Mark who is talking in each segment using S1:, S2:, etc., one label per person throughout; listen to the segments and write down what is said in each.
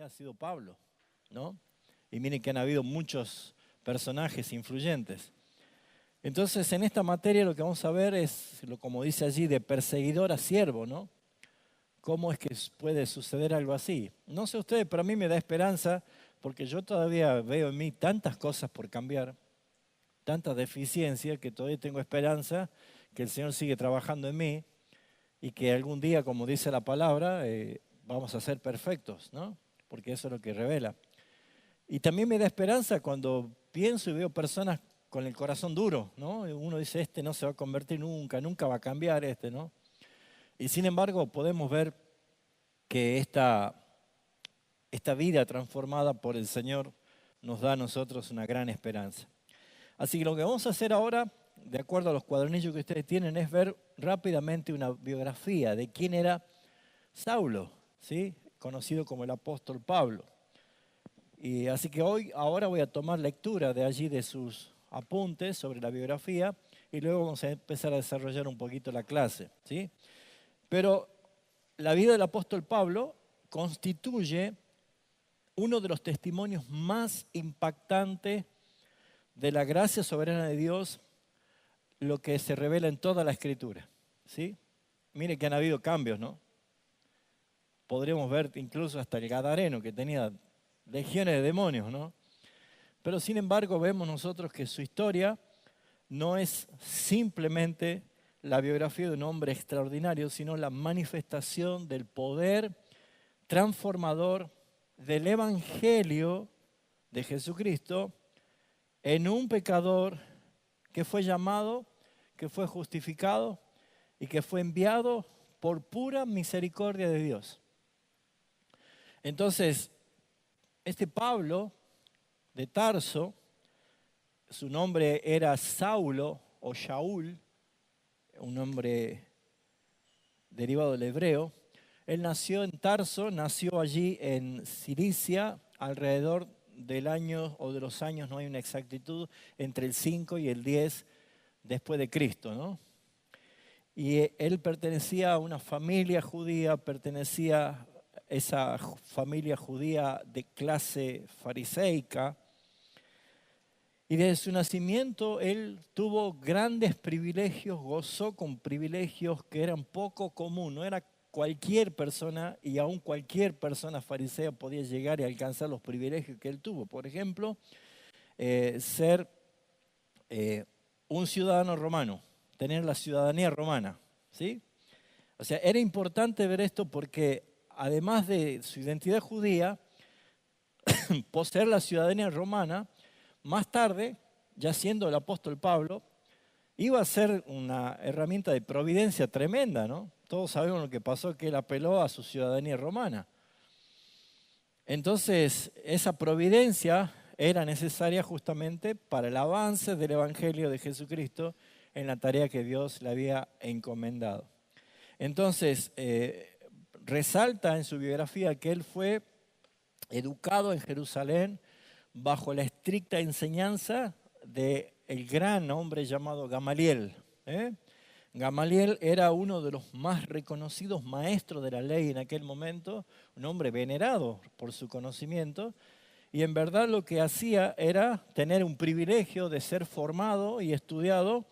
S1: ha sido Pablo, ¿no? Y miren que han habido muchos personajes influyentes. Entonces, en esta materia lo que vamos a ver es, como dice allí, de perseguidor a siervo, ¿no? ¿Cómo es que puede suceder algo así? No sé ustedes, pero a mí me da esperanza porque yo todavía veo en mí tantas cosas por cambiar, tantas deficiencias, que todavía tengo esperanza que el Señor sigue trabajando en mí y que algún día, como dice la palabra, vamos a ser perfectos, ¿no? Porque eso es lo que revela. Y también me da esperanza cuando pienso y veo personas con el corazón duro, ¿no? Uno dice, este no se va a convertir nunca, nunca va a cambiar este, ¿no? Y sin embargo podemos ver que esta vida transformada por el Señor nos da a nosotros una gran esperanza. Así que lo que vamos a hacer ahora, de acuerdo a los cuadernillos que ustedes tienen, es ver rápidamente una biografía de quién era Saulo, ¿sí? Conocido como el apóstol Pablo. Y así que ahora voy a tomar lectura de allí de sus apuntes sobre la biografía y luego vamos a empezar a desarrollar un poquito la clase, ¿sí? Pero la vida del apóstol Pablo constituye uno de los testimonios más impactantes de la gracia soberana de Dios, lo que se revela en toda la Escritura, ¿sí? Mire que han habido cambios, ¿no? Podríamos ver incluso hasta el Gadareno, que tenía legiones de demonios, ¿no? Pero sin embargo vemos nosotros que su historia no es simplemente la biografía de un hombre extraordinario, sino la manifestación del poder transformador del Evangelio de Jesucristo en un pecador que fue llamado, que fue justificado y que fue enviado por pura misericordia de Dios. Entonces, este Pablo de Tarso, su nombre era Saulo o Shaul, un nombre derivado del hebreo. Él nació en Tarso, nació allí en Cilicia, alrededor del año o de los años, no hay una exactitud, entre el 5 y el 10 después de Cristo, ¿no? Y él pertenecía a una familia judía, pertenecía a esa familia judía de clase fariseica. Y desde su nacimiento él tuvo grandes privilegios, gozó con privilegios que eran poco común. No era cualquier persona, y aún cualquier persona farisea podía llegar y alcanzar los privilegios que él tuvo. Por ejemplo, ser un ciudadano romano, tener la ciudadanía romana, ¿sí? O sea, era importante ver esto porque además de su identidad judía, poseer la ciudadanía romana, más tarde, ya siendo el apóstol Pablo, iba a ser una herramienta de providencia tremenda, ¿no? Todos sabemos lo que pasó, que él apeló a su ciudadanía romana. Entonces, esa providencia era necesaria justamente para el avance del Evangelio de Jesucristo en la tarea que Dios le había encomendado. Entonces, resalta en su biografía que él fue educado en Jerusalén bajo la estricta enseñanza del gran hombre llamado Gamaliel. Gamaliel era uno de los más reconocidos maestros de la ley en aquel momento, un hombre venerado por su conocimiento, y en verdad lo que hacía era tener un privilegio de ser formado y estudiado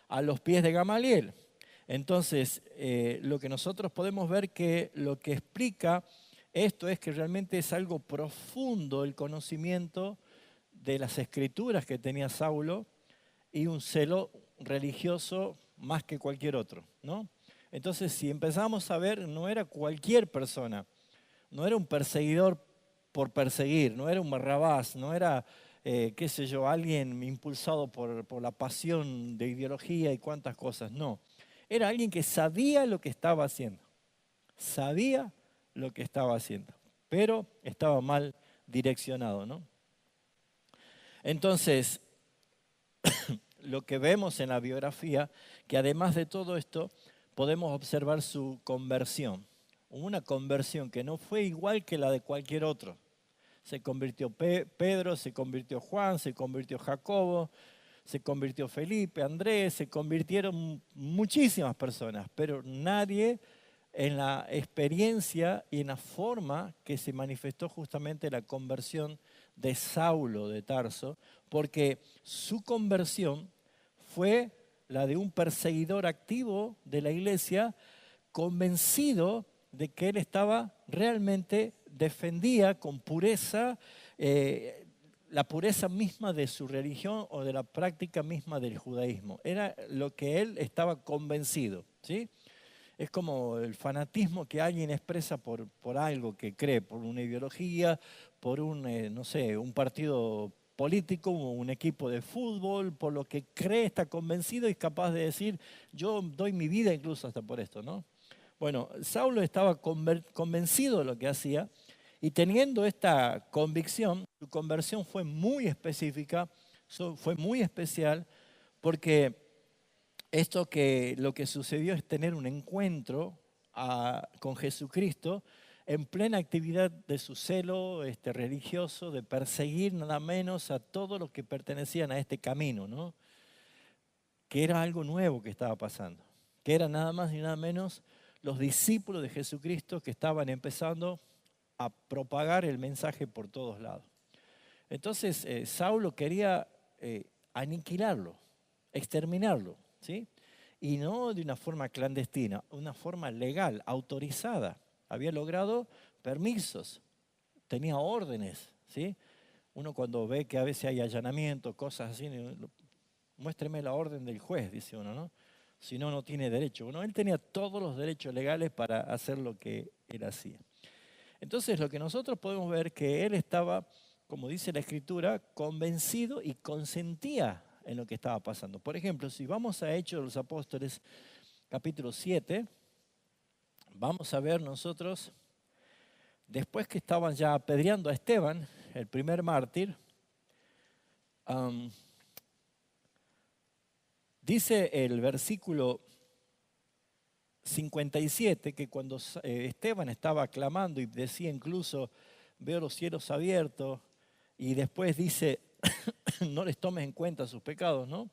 S1: a los pies de Gamaliel. Entonces, lo que nosotros podemos ver que lo que explica esto es que realmente es algo profundo el conocimiento de las escrituras que tenía Saulo y un celo religioso más que cualquier otro, ¿no? Entonces, si empezamos a ver, no era cualquier persona, no era un perseguidor por perseguir, no era un Barrabás, no era, qué sé yo, alguien impulsado por la pasión de ideología y cuantas cosas, no. Era alguien que sabía lo que estaba haciendo, sabía lo que estaba haciendo, pero estaba mal direccionado, ¿no? Entonces, lo que vemos en la biografía, que además de todo esto, podemos observar su conversión. Una conversión que no fue igual que la de cualquier otro. Se convirtió Pedro, se convirtió Juan, se convirtió Jacobo, se convirtió Felipe, Andrés, se convirtieron muchísimas personas, pero nadie en la experiencia y en la forma que se manifestó justamente la conversión de Saulo de Tarso, porque su conversión fue la de un perseguidor activo de la iglesia, convencido de que él estaba realmente, defendía con pureza la pureza misma de su religión o de la práctica misma del judaísmo. Era lo que él estaba convencido, ¿sí? Es como el fanatismo que alguien expresa por algo que cree, por una ideología, por no sé, un partido político, un equipo de fútbol, por lo que cree, está convencido y es capaz de decir, yo doy mi vida incluso hasta por esto, ¿no? Bueno, Saulo estaba convencido de lo que hacía y teniendo esta convicción, su conversión fue muy específica, fue muy especial, porque lo que sucedió es tener un encuentro con Jesucristo en plena actividad de su celo religioso, de perseguir nada menos a todos los que pertenecían a este camino, ¿no? Que era algo nuevo que estaba pasando, que eran nada más y nada menos los discípulos de Jesucristo que estaban empezando a propagar el mensaje por todos lados. Entonces Saulo quería aniquilarlo, exterminarlo, ¿sí? Y no de una forma clandestina, una forma legal, autorizada. Había logrado permisos, tenía órdenes, ¿sí? Uno cuando ve que a veces hay allanamientos, cosas así, muéstreme la orden del juez, dice uno, ¿no? Si no, no tiene derecho. Bueno, él tenía todos los derechos legales para hacer lo que él hacía. Entonces, lo que nosotros podemos ver que él estaba, como dice la Escritura, convencido y consentía en lo que estaba pasando. Por ejemplo, si vamos a Hechos de los Apóstoles, capítulo 7, vamos a ver nosotros, después que estaban ya apedreando a Esteban, el primer mártir, dice el versículo 57 que cuando Esteban estaba clamando y decía incluso, veo los cielos abiertos, y después dice, no les tomes en cuenta sus pecados, ¿no?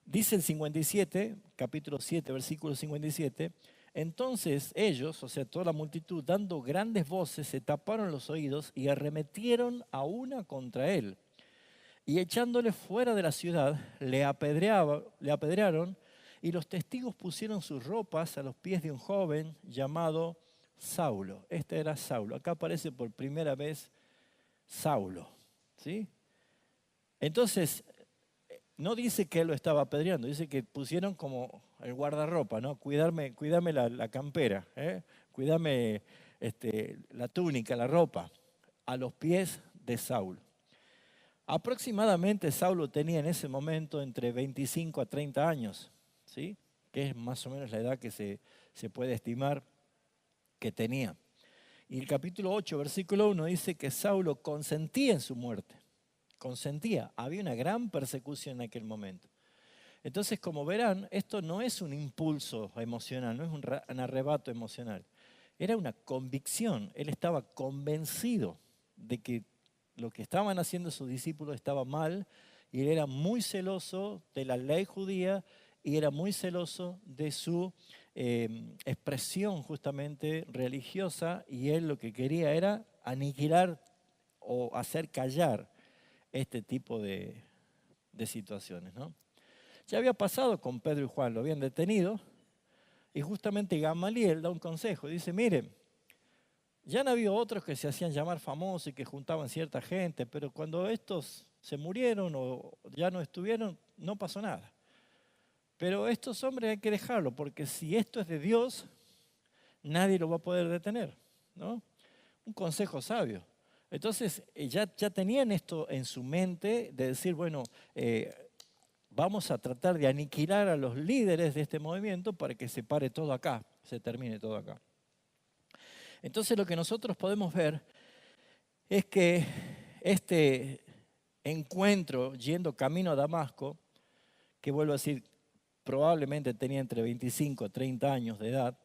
S1: Dice el 57, capítulo 7, versículo 57, entonces ellos, o sea, toda la multitud, dando grandes voces, se taparon los oídos y arremetieron a una contra él. Y echándole fuera de la ciudad, le apedrearon, y los testigos pusieron sus ropas a los pies de un joven llamado Saulo. Este era Saulo. Acá aparece por primera vez Saulo, ¿sí? Entonces, no dice que él lo estaba apedreando, dice que pusieron como el guardarropa, ¿no? Cuídame la campera, cuídame la túnica, la ropa, a los pies de Saulo. Aproximadamente Saulo tenía en ese momento entre 25 a 30 años, ¿sí? Que es más o menos la edad que se puede estimar que tenía. Y el capítulo 8, versículo 1 dice que Saulo consentía en su muerte. Consentía. Había una gran persecución en aquel momento. Entonces, como verán, esto no es un impulso emocional, no es un arrebato emocional. Era una convicción. Él estaba convencido de que lo que estaban haciendo sus discípulos estaba mal, y él era muy celoso de la ley judía y era muy celoso de su expresión justamente religiosa, y él lo que quería era aniquilar o hacer callar este tipo de situaciones, ¿no? Ya había pasado con Pedro y Juan, lo habían detenido, y justamente Gamaliel da un consejo, dice, miren, ya han habido otros que se hacían llamar famosos y que juntaban cierta gente, pero cuando estos se murieron o ya no estuvieron, no pasó nada. Pero estos hombres hay que dejarlo, porque si esto es de Dios, nadie lo va a poder detener, ¿no? Un consejo sabio. Entonces ya tenían esto en su mente de decir, bueno, vamos a tratar de aniquilar a los líderes de este movimiento para que se pare todo acá, se termine todo acá. Entonces lo que nosotros podemos ver es que este encuentro yendo camino a Damasco, que vuelvo a decir, probablemente tenía entre 25 y 30 años de edad,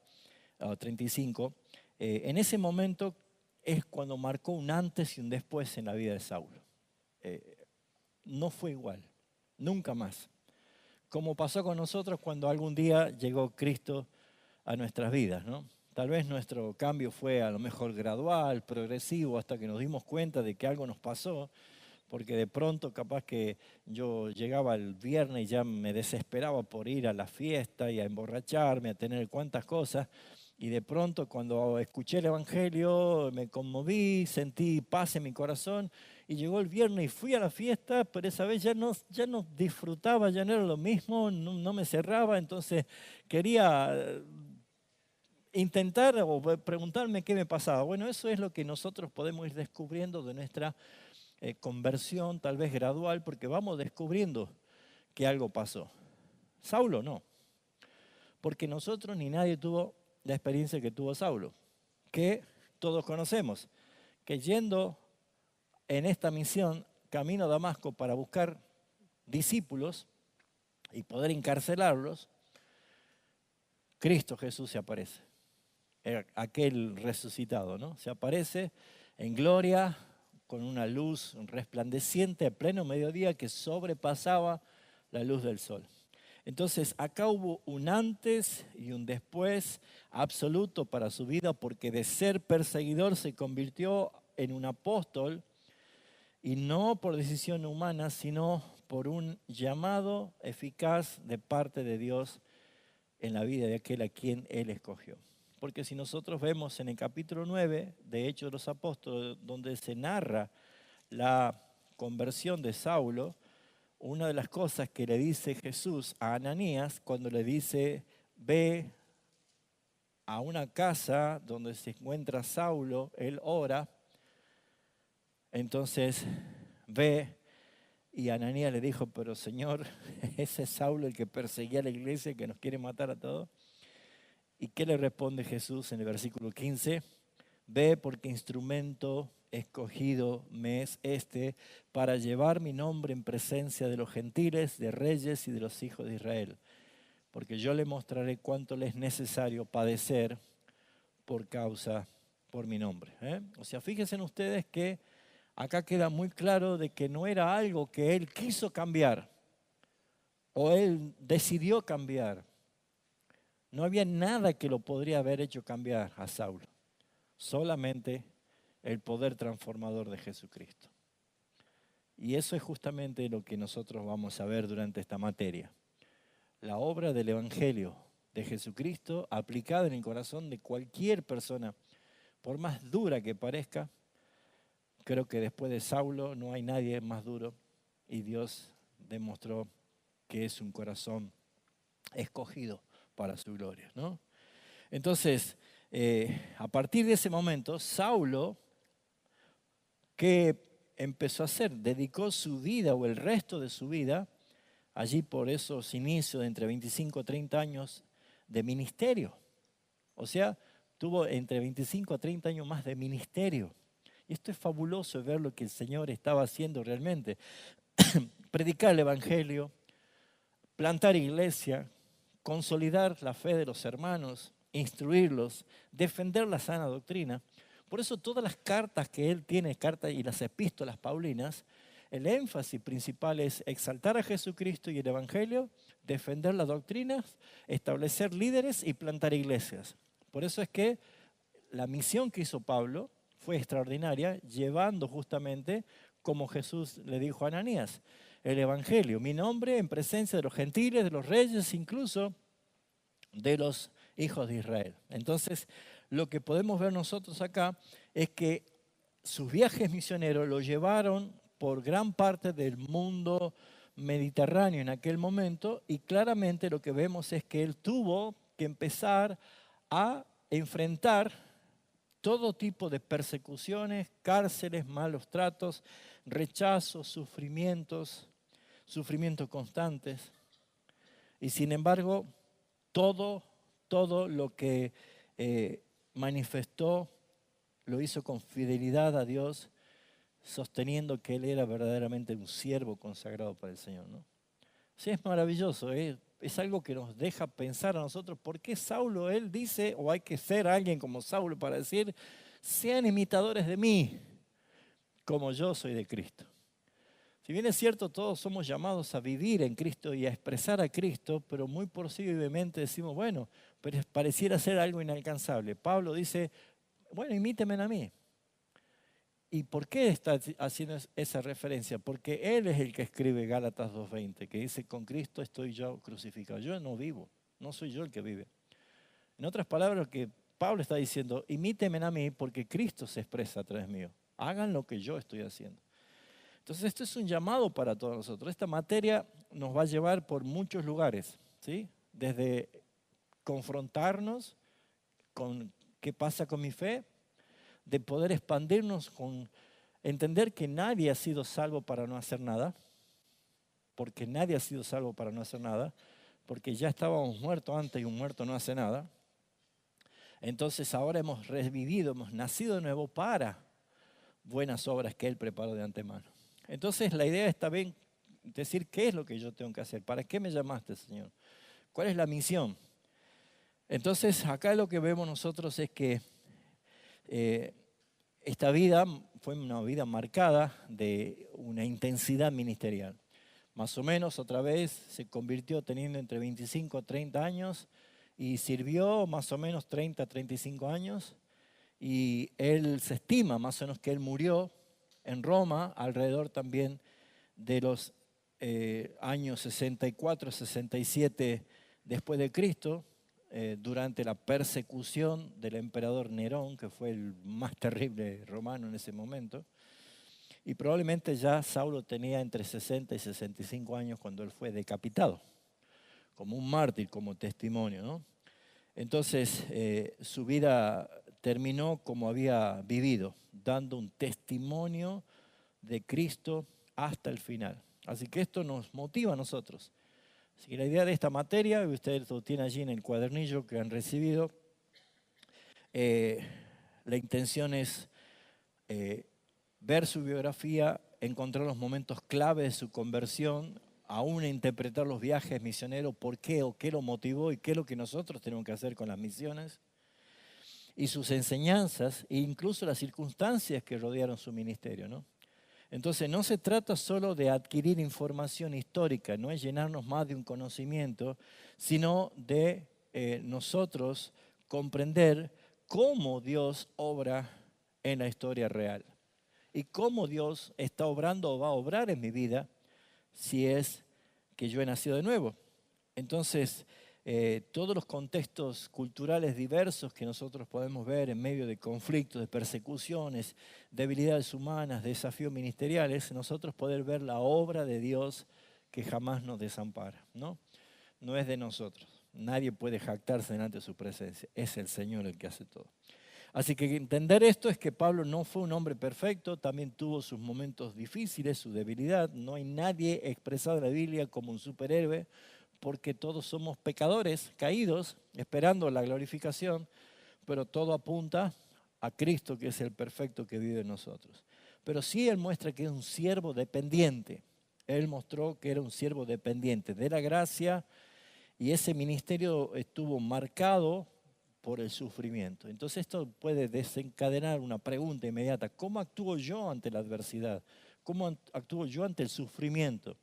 S1: o 35, en ese momento es cuando marcó un antes y un después en la vida de Saulo. No fue igual, nunca más. Como pasó con nosotros cuando algún día llegó Cristo a nuestras vidas, ¿no? Tal vez nuestro cambio fue a lo mejor gradual, progresivo, hasta que nos dimos cuenta de que algo nos pasó, porque de pronto capaz que yo llegaba el viernes y ya me desesperaba por ir a la fiesta y a emborracharme, a tener cuantas cosas, y de pronto cuando escuché el Evangelio me conmoví, sentí paz en mi corazón, y llegó el viernes y fui a la fiesta, pero esa vez ya no disfrutaba, ya no era lo mismo, no me cerraba, entonces quería intentar o preguntarme qué me pasaba. Bueno, eso es lo que nosotros podemos ir descubriendo de nuestra conversión, tal vez gradual, porque vamos descubriendo que algo pasó. Saulo no, porque nosotros ni nadie tuvo la experiencia que tuvo Saulo, que todos conocemos, que yendo en esta misión camino a Damasco para buscar discípulos y poder encarcelarlos, Cristo Jesús se aparece. Aquel resucitado, ¿no? Se aparece en gloria con una luz resplandeciente a pleno mediodía que sobrepasaba la luz del sol. Entonces acá hubo un antes y un después absoluto para su vida, porque de ser perseguidor se convirtió en un apóstol, y no por decisión humana, sino por un llamado eficaz de parte de Dios en la vida de aquel a quien Él escogió. Porque si nosotros vemos en el capítulo 9 de Hechos de los Apóstoles, donde se narra la conversión de Saulo, una de las cosas que le dice Jesús a Ananías cuando le dice: ve a una casa donde se encuentra Saulo, él ora, entonces ve. Y Ananías le dijo: pero Señor, ese es Saulo el que perseguía a la iglesia, que nos quiere matar a todos. ¿Y qué le responde Jesús en el versículo 15? Ve, porque instrumento escogido me es este para llevar mi nombre en presencia de los gentiles, de reyes y de los hijos de Israel. Porque yo le mostraré cuánto le es necesario padecer por mi nombre. O sea, fíjense ustedes que acá queda muy claro de que no era algo que él quiso cambiar o él decidió cambiar. No había nada que lo podría haber hecho cambiar a Saulo, solamente el poder transformador de Jesucristo. Y eso es justamente lo que nosotros vamos a ver durante esta materia. La obra del Evangelio de Jesucristo aplicada en el corazón de cualquier persona, por más dura que parezca. Creo que después de Saulo no hay nadie más duro, y Dios demostró que es un corazón escogido para su gloria, ¿no? Entonces, a partir de ese momento, Saulo, ¿qué empezó a hacer? Dedicó su vida o el resto de su vida, allí por esos inicios de entre 25 y 30 años de ministerio. O sea, tuvo entre 25 a 30 años más de ministerio. Y esto es fabuloso, ver lo que el Señor estaba haciendo realmente. Predicar el Evangelio, plantar iglesia, consolidar la fe de los hermanos, instruirlos, defender la sana doctrina. Por eso todas las cartas que él tiene, cartas y las epístolas paulinas, el énfasis principal es exaltar a Jesucristo y el Evangelio, defender las doctrinas, establecer líderes y plantar iglesias. Por eso es que la misión que hizo Pablo fue extraordinaria, llevando justamente, como Jesús le dijo a Ananías, el Evangelio, mi nombre en presencia de los gentiles, de los reyes, incluso de los hijos de Israel. Entonces, lo que podemos ver nosotros acá es que sus viajes misioneros lo llevaron por gran parte del mundo mediterráneo en aquel momento, y claramente lo que vemos es que él tuvo que empezar a enfrentar todo tipo de persecuciones, cárceles, malos tratos, rechazos, sufrimientos constantes. Y sin embargo, todo lo que manifestó lo hizo con fidelidad a Dios, sosteniendo que él era verdaderamente un siervo consagrado para el Señor, ¿no? Sí, es maravilloso, es algo que nos deja pensar a nosotros. ¿Por qué Saulo, él dice, o hay que ser alguien como Saulo para decir, sean imitadores de mí, como yo soy de Cristo? Si bien es cierto, todos somos llamados a vivir en Cristo y a expresar a Cristo, pero muy posiblemente decimos, bueno, pero pareciera ser algo inalcanzable. Pablo dice, bueno, imítenme a mí. ¿Y por qué está haciendo esa referencia? Porque él es el que escribe Gálatas 2:20, que dice, con Cristo estoy yo crucificado. Yo no vivo, no soy yo el que vive. En otras palabras, lo que Pablo está diciendo, imítenme a mí porque Cristo se expresa a través mío. Hagan lo que yo estoy haciendo. Entonces esto es un llamado para todos nosotros. Esta materia nos va a llevar por muchos lugares, ¿sí? Desde confrontarnos con qué pasa con mi fe, de poder expandirnos con entender que nadie ha sido salvo para no hacer nada, porque nadie ha sido salvo para no hacer nada, porque ya estábamos muertos antes y un muerto no hace nada. Entonces ahora hemos revivido, hemos nacido de nuevo para buenas obras que Él preparó de antemano. Entonces la idea está bien decir qué es lo que yo tengo que hacer, para qué me llamaste, Señor, cuál es la misión. Entonces acá lo que vemos nosotros es que esta vida fue una vida marcada de una intensidad ministerial. Más o menos otra vez se convirtió teniendo entre 25 a 30 años y sirvió más o menos 30 a 35 años. Y él se estima más o menos que él murió en Roma alrededor también de los años 64, 67 después de Cristo, durante la persecución del emperador Nerón, que fue el más terrible romano en ese momento. Y probablemente ya Saulo tenía entre 60 y 65 años cuando él fue decapitado, como un mártir, como testimonio, ¿no? Entonces, su vida terminó como había vivido, dando un testimonio de Cristo hasta el final. Así que esto nos motiva a nosotros. Así que la idea de esta materia, ustedes lo tienen allí en el cuadernillo que han recibido, la intención es ver su biografía, encontrar los momentos clave de su conversión, aún interpretar los viajes misioneros, por qué o qué lo motivó y qué es lo que nosotros tenemos que hacer con las misiones, y sus enseñanzas e incluso las circunstancias que rodearon su ministerio, ¿no? Entonces no se trata solo de adquirir información histórica, no es llenarnos más de un conocimiento, sino de nosotros comprender cómo Dios obra en la historia real y cómo Dios está obrando o va a obrar en mi vida si es que yo he nacido de nuevo. Entonces, todos los contextos culturales diversos que nosotros podemos ver en medio de conflictos, de persecuciones, debilidades humanas, desafíos ministeriales, nosotros poder ver la obra de Dios que jamás nos desampara, ¿no? No es de nosotros. Nadie puede jactarse delante de su presencia. Es el Señor el que hace todo. Así que entender esto es que Pablo no fue un hombre perfecto, también tuvo sus momentos difíciles, su debilidad. No hay nadie expresado en la Biblia como un superhéroe, porque todos somos pecadores, caídos, esperando la glorificación, pero todo apunta a Cristo, que es el perfecto que vive en nosotros. Pero sí Él muestra que es un siervo dependiente. Él mostró que era un siervo dependiente de la gracia y ese ministerio estuvo marcado por el sufrimiento. Entonces esto puede desencadenar una pregunta inmediata. ¿Cómo actúo yo ante la adversidad? ¿Cómo actúo yo ante el sufrimiento?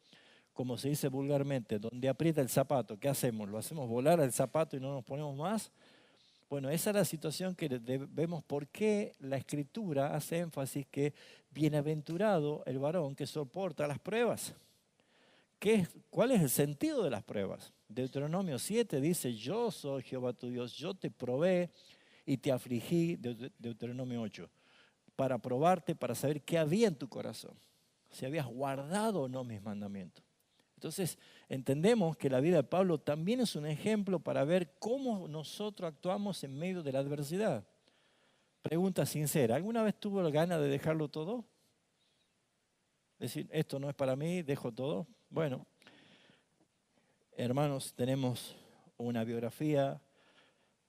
S1: Como se dice vulgarmente, donde aprieta el zapato, ¿qué hacemos? ¿Lo hacemos volar al zapato y no nos ponemos más? Bueno, esa es la situación que vemos por qué la Escritura hace énfasis que bienaventurado el varón que soporta las pruebas. ¿Cuál es el sentido de las pruebas? Deuteronomio 7 dice, yo soy Jehová tu Dios, yo te probé y te afligí, Deuteronomio 8, para probarte, para saber qué había en tu corazón, si habías guardado o no mis mandamientos. Entonces, entendemos que la vida de Pablo también es un ejemplo para ver cómo nosotros actuamos en medio de la adversidad. Pregunta sincera, ¿alguna vez tuvo la gana de dejarlo todo? Decir, esto no es para mí, dejo todo. Bueno, hermanos, tenemos una biografía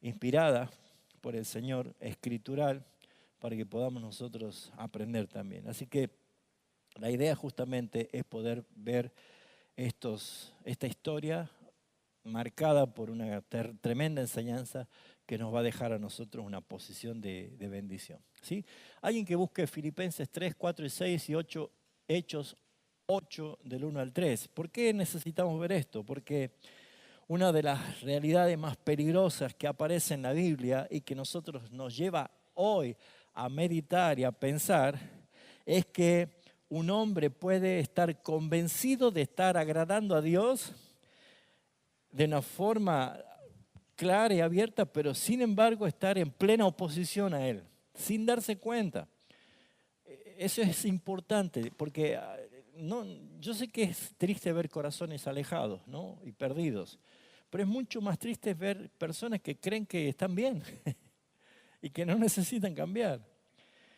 S1: inspirada por el Señor, escritural, para que podamos nosotros aprender también. Así que la idea justamente es poder ver esta historia marcada por una tremenda enseñanza que nos va a dejar a nosotros una posición de bendición. ¿Sí? Alguien que busque Filipenses 3, 4 y 6 y 8, Hechos 8 del 1 al 3. ¿Por qué necesitamos ver esto? Porque una de las realidades más peligrosas que aparece en la Biblia y que nosotros nos lleva hoy a meditar y a pensar es que un hombre puede estar convencido de estar agradando a Dios de una forma clara y abierta, pero sin embargo estar en plena oposición a Él, sin darse cuenta. Eso es importante porque no, yo sé que es triste ver corazones alejados, ¿no? Y perdidos, pero es mucho más triste ver personas que creen que están bien y que no necesitan cambiar.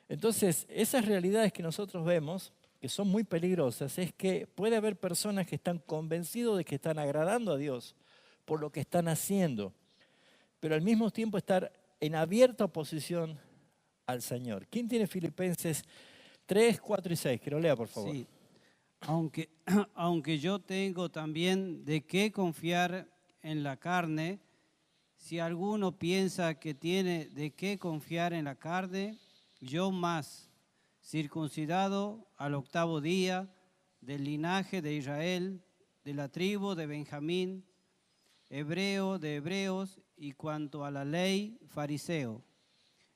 S1: Entonces, esas realidades que nosotros vemos, que son muy peligrosas, es que puede haber personas que están convencidos de que están agradando a Dios por lo que están haciendo, pero al mismo tiempo estar en abierta oposición al Señor. ¿Quién tiene Filipenses 3, 4 y 6? Que lo lea, por favor.
S2: Sí, aunque, aunque yo tengo también de qué confiar en la carne, si alguno piensa que tiene de qué confiar en la carne, yo más, circuncidado al 8º día, del linaje de Israel, de la tribu de Benjamín, hebreo de hebreos, y cuanto a la ley, fariseo,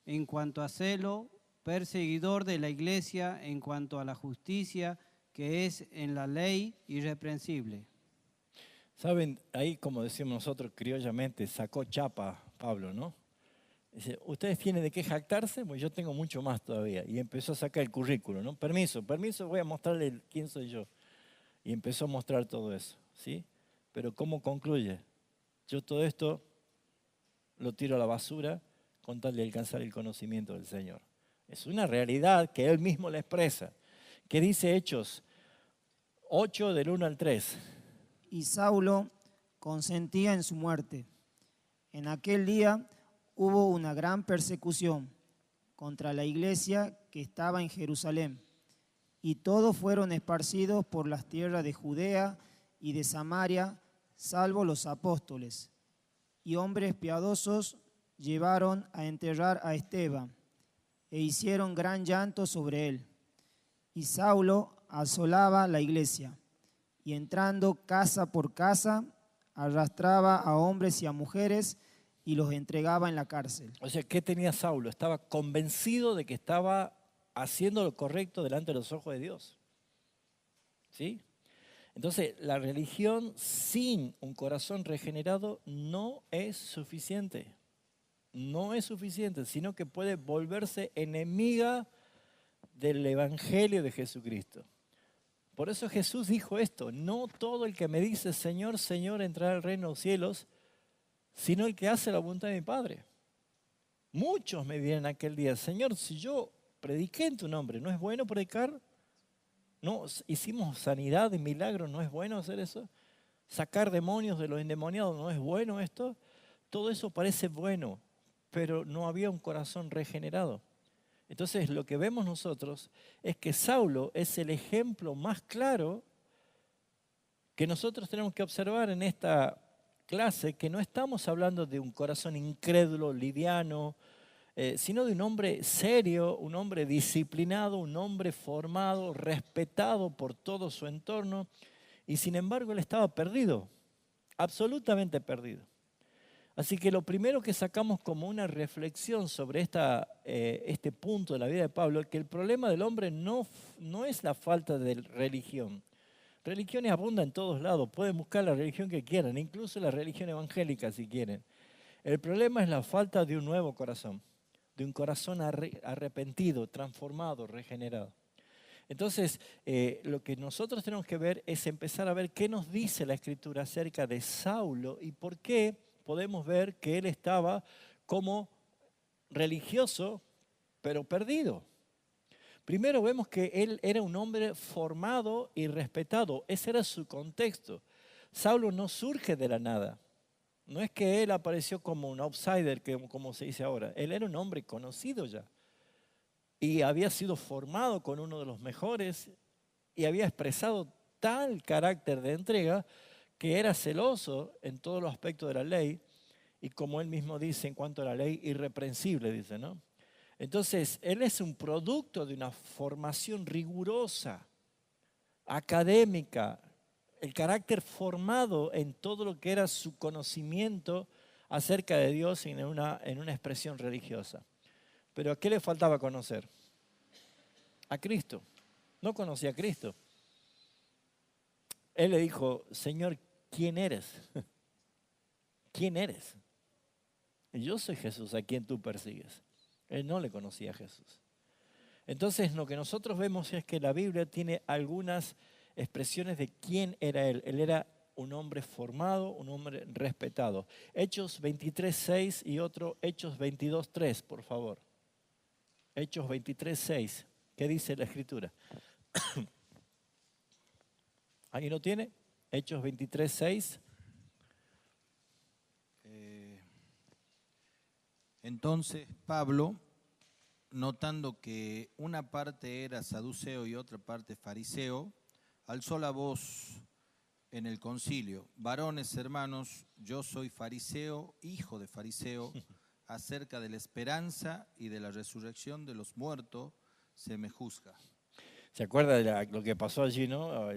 S2: en cuanto a celo, perseguidor de la iglesia, en cuanto a la justicia que es en la ley, irreprensible.
S1: Saben, ahí como decimos nosotros criollamente, sacó chapa Pablo, ¿no? Dice, ¿ustedes tienen de qué jactarse? Pues yo tengo mucho más todavía. Y empezó a sacar el currículo, ¿no? Permiso, voy a mostrarle quién soy yo. Y empezó a mostrar todo eso, ¿sí? Pero ¿cómo concluye? Yo todo esto lo tiro a la basura con tal de alcanzar el conocimiento del Señor. Es una realidad que Él mismo la expresa. ¿Qué dice Hechos 8 del 1 al 3?
S3: Y Saulo consentía en su muerte. En aquel día hubo una gran persecución contra la iglesia que estaba en Jerusalén, y todos fueron esparcidos por las tierras de Judea y de Samaria, salvo los apóstoles. Y hombres piadosos llevaron a enterrar a Esteban, e hicieron gran llanto sobre él. Y Saulo asolaba la iglesia, y entrando casa por casa, arrastraba a hombres y a mujeres y los entregaba en la cárcel.
S1: O sea, ¿qué tenía Saulo? Estaba convencido de que estaba haciendo lo correcto delante de los ojos de Dios. ¿Sí? Entonces, la religión sin un corazón regenerado no es suficiente. No es suficiente, sino que puede volverse enemiga del Evangelio de Jesucristo. Por eso Jesús dijo esto: no todo el que me dice Señor, Señor entrará al reino de los cielos, sino el que hace la voluntad de mi Padre. Muchos me dirán aquel día: Señor, si yo prediqué en tu nombre, ¿no es bueno predicar? ¿No hicimos sanidad y milagros? ¿No es bueno hacer eso? ¿Sacar demonios de los endemoniados? ¿No es bueno esto? Todo eso parece bueno, pero no había un corazón regenerado. Entonces lo que vemos nosotros es que Saulo es el ejemplo más claro que nosotros tenemos que observar en esta clase, que no estamos hablando de un corazón incrédulo, liviano, sino de un hombre serio, un hombre disciplinado, un hombre formado, respetado por todo su entorno, y sin embargo él estaba perdido, absolutamente perdido. Así que lo primero que sacamos como una reflexión sobre este punto de la vida de Pablo es que el problema del hombre no es la falta de religión. Religiones abundan en todos lados, pueden buscar la religión que quieran, incluso la religión evangélica si quieren. El problema es la falta de un nuevo corazón, de un corazón arrepentido, transformado, regenerado. Entonces, lo que nosotros tenemos que ver es empezar a ver qué nos dice la Escritura acerca de Saulo y por qué podemos ver que él estaba como religioso, pero perdido. Primero vemos que él era un hombre formado y respetado. Ese era su contexto. Saulo no surge de la nada. No es que él apareció como un outsider, como se dice ahora. Él era un hombre conocido ya. Y había sido formado con uno de los mejores y había expresado tal carácter de entrega que era celoso en todos los aspectos de la ley y, como él mismo dice en cuanto a la ley, irreprensible, dice, ¿no? Entonces, él es un producto de una formación rigurosa académica, el carácter formado en todo lo que era su conocimiento acerca de Dios en una expresión religiosa. Pero ¿a qué le faltaba conocer? A Cristo. No conocía a Cristo. Él le dijo, Señor, ¿quién eres? ¿Quién eres? Y yo soy Jesús, a quien tú persigues. Él no le conocía a Jesús. Entonces lo que nosotros vemos es que la Biblia tiene algunas expresiones de quién era Él. Él era un hombre formado, un hombre respetado. Hechos 23:6 y otro Hechos 22:3, por favor. Hechos 23:6. ¿Qué dice la Escritura? ¿Alguien lo tiene? Hechos 23:6.
S4: Entonces Pablo, notando que una parte era saduceo y otra parte fariseo, alzó la voz en el concilio: varones hermanos, yo soy fariseo, hijo de fariseo, acerca de la esperanza y de la resurrección de los muertos se me juzga.
S1: ¿Se acuerda de lo que pasó allí, no?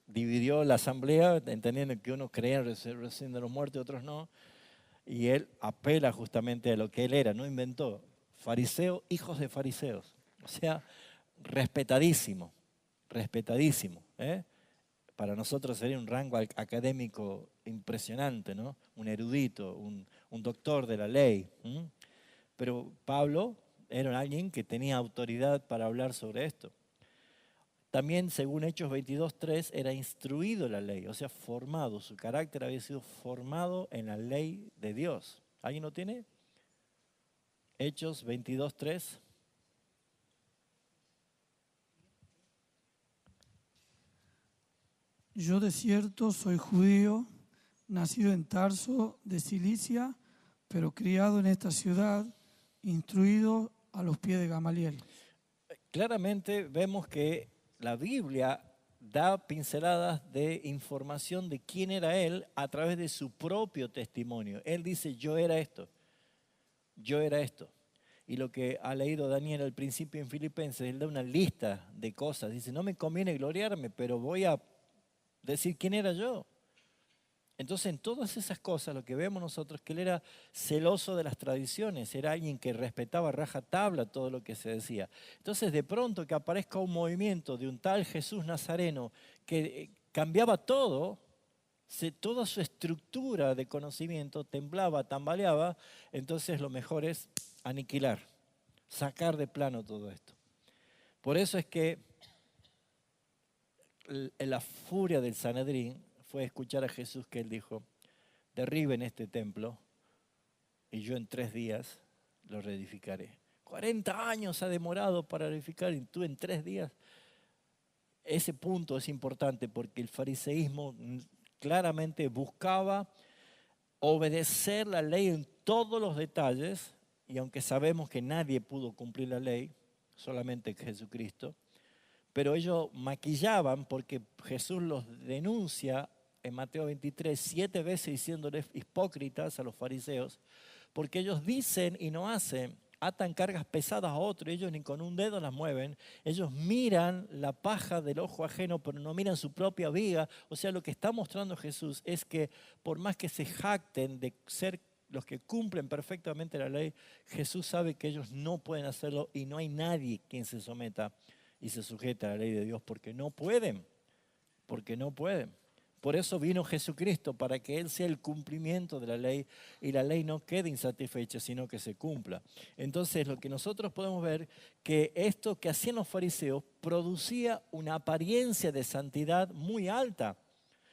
S1: Dividió la asamblea, entendiendo que unos creían en la resurrección de los muertos y otros no. Y él apela justamente a lo que él era, no inventó. Fariseo, hijos de fariseos. O sea, respetadísimo, respetadísimo. Para nosotros sería un rango académico impresionante, ¿no? Un erudito, un doctor de la ley. Pero Pablo era alguien que tenía autoridad para hablar sobre esto. También, según Hechos 22:3, era instruido en la ley, o sea, formado. Su carácter había sido formado en la ley de Dios. ¿Alguien lo tiene? Hechos 22:3.
S5: Yo de cierto soy judío, nacido en Tarso de Cilicia, pero criado en esta ciudad, instruido a los pies de Gamaliel.
S1: Claramente vemos que la Biblia da pinceladas de información de quién era él a través de su propio testimonio. Él dice, yo era esto, yo era esto. Y lo que ha leído Daniel al principio en Filipenses, él da una lista de cosas. Dice, no me conviene gloriarme, pero voy a decir quién era yo. Entonces, en todas esas cosas, lo que vemos nosotros es que él era celoso de las tradiciones, era alguien que respetaba rajatabla todo lo que se decía. Entonces, de pronto que aparezca un movimiento de un tal Jesús Nazareno que cambiaba todo, toda su estructura de conocimiento temblaba, tambaleaba, entonces lo mejor es aniquilar, sacar de plano todo esto. Por eso es que la furia del Sanedrín fue escuchar a Jesús que él dijo, derriben este templo y yo en 3 días lo reedificaré. 40 años ha demorado para reedificar y tú en 3 días. Ese punto es importante porque el fariseísmo claramente buscaba obedecer la ley en todos los detalles, y aunque sabemos que nadie pudo cumplir la ley, solamente Jesucristo, pero ellos maquillaban porque Jesús los denuncia en Mateo 23, 7 veces diciéndoles hipócritas a los fariseos, porque ellos dicen y no hacen, atan cargas pesadas a otro, ellos ni con un dedo las mueven, ellos miran la paja del ojo ajeno, pero no miran su propia viga. O sea, lo que está mostrando Jesús es que por más que se jacten de ser los que cumplen perfectamente la ley, Jesús sabe que ellos no pueden hacerlo y no hay nadie quien se someta y se sujeta a la ley de Dios porque no pueden. Por eso vino Jesucristo, para que Él sea el cumplimiento de la ley y la ley no quede insatisfecha, sino que se cumpla. Entonces, lo que nosotros podemos ver, que esto que hacían los fariseos producía una apariencia de santidad muy alta.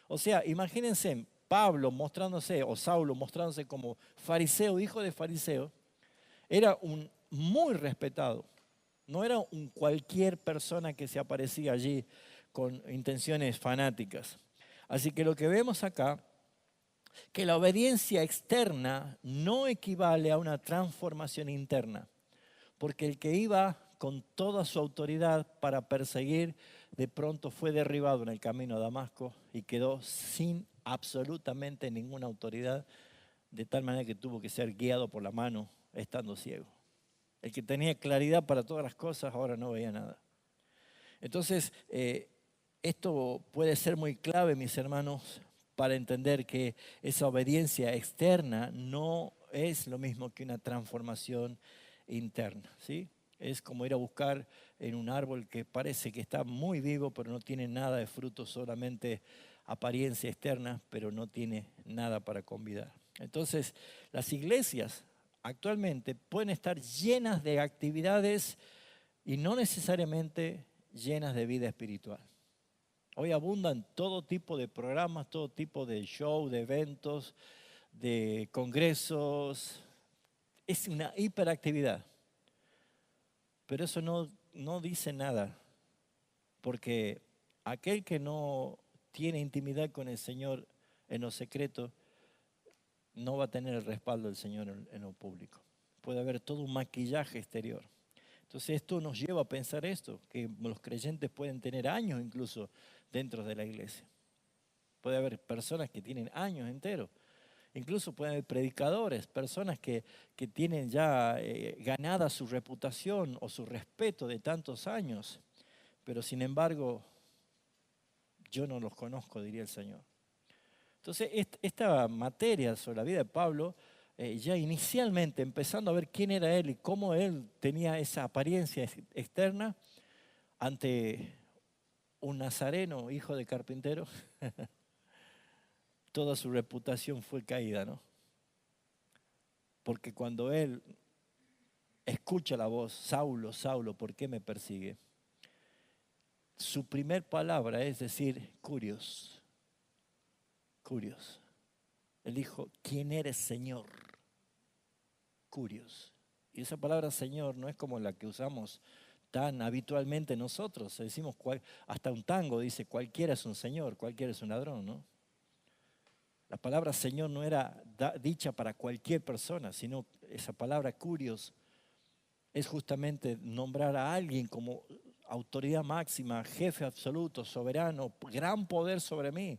S1: O sea, imagínense Pablo mostrándose, o Saulo mostrándose como fariseo, hijo de fariseo, era un muy respetado. No era un cualquier persona que se aparecía allí con intenciones fanáticas. Así que lo que vemos acá, que la obediencia externa no equivale a una transformación interna, porque el que iba con toda su autoridad para perseguir, de pronto fue derribado en el camino a Damasco y quedó sin absolutamente ninguna autoridad, de tal manera que tuvo que ser guiado por la mano estando ciego. El que tenía claridad para todas las cosas ahora no veía nada. Entonces, Esto puede ser muy clave, mis hermanos, para entender que esa obediencia externa no es lo mismo que una transformación interna, ¿sí? Es como ir a buscar en un árbol que parece que está muy vivo, pero no tiene nada de fruto, solamente apariencia externa, pero no tiene nada para convidar. Entonces, las iglesias actualmente pueden estar llenas de actividades y no necesariamente llenas de vida espiritual. Hoy abundan todo tipo de programas, todo tipo de shows, de eventos, de congresos. Es una hiperactividad. Pero eso no dice nada, porque aquel que no tiene intimidad con el Señor en lo secreto, no va a tener el respaldo del Señor en lo público. Puede haber todo un maquillaje exterior. Entonces esto nos lleva a pensar esto, que los creyentes pueden tener años incluso dentro de la iglesia. Puede haber personas que tienen años enteros. Incluso pueden haber predicadores, personas que tienen ya ganada su reputación o su respeto de tantos años, pero sin embargo, yo no los conozco, diría el Señor. Entonces, esta materia sobre la vida de Pablo, ya inicialmente empezando a ver quién era él y cómo él tenía esa apariencia externa ante un nazareno, hijo de carpintero, toda su reputación fue caída, ¿no? Porque cuando él escucha la voz, Saulo, Saulo, ¿por qué me persigue? Su primer palabra es decir, curios. Curios. Él dijo, ¿quién eres, Señor? Curios. Y esa palabra Señor no es como la que usamos tan habitualmente nosotros. Decimos, hasta un tango dice, cualquiera es un señor, cualquiera es un ladrón, ¿no? La palabra Señor no era dicha para cualquier persona, sino esa palabra curios es justamente nombrar a alguien como autoridad máxima, jefe absoluto, soberano, gran poder sobre mí.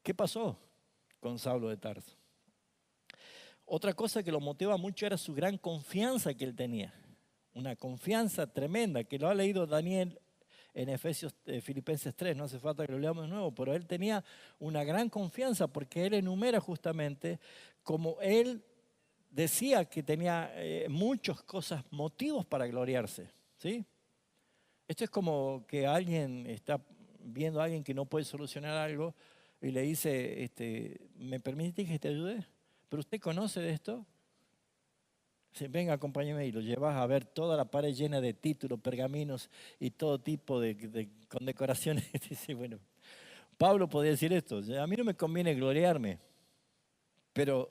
S1: ¿Qué pasó con Saulo de Tarso? Otra cosa que lo motiva mucho era su gran confianza que él tenía. Una confianza tremenda, que lo ha leído Daniel en Filipenses 3, no hace falta que lo leamos de nuevo, pero él tenía una gran confianza porque él enumera justamente como él decía que tenía muchas cosas, motivos para gloriarse, ¿sí? Esto es como que alguien está viendo a alguien que no puede solucionar algo y le dice, ¿me permite que te ayude? ¿Pero usted conoce de esto? Dice, venga, acompáñeme, y lo llevas a ver toda la pared llena de títulos, pergaminos y todo tipo de condecoraciones. Dice, bueno, Pablo podía decir esto, a mí no me conviene gloriarme, pero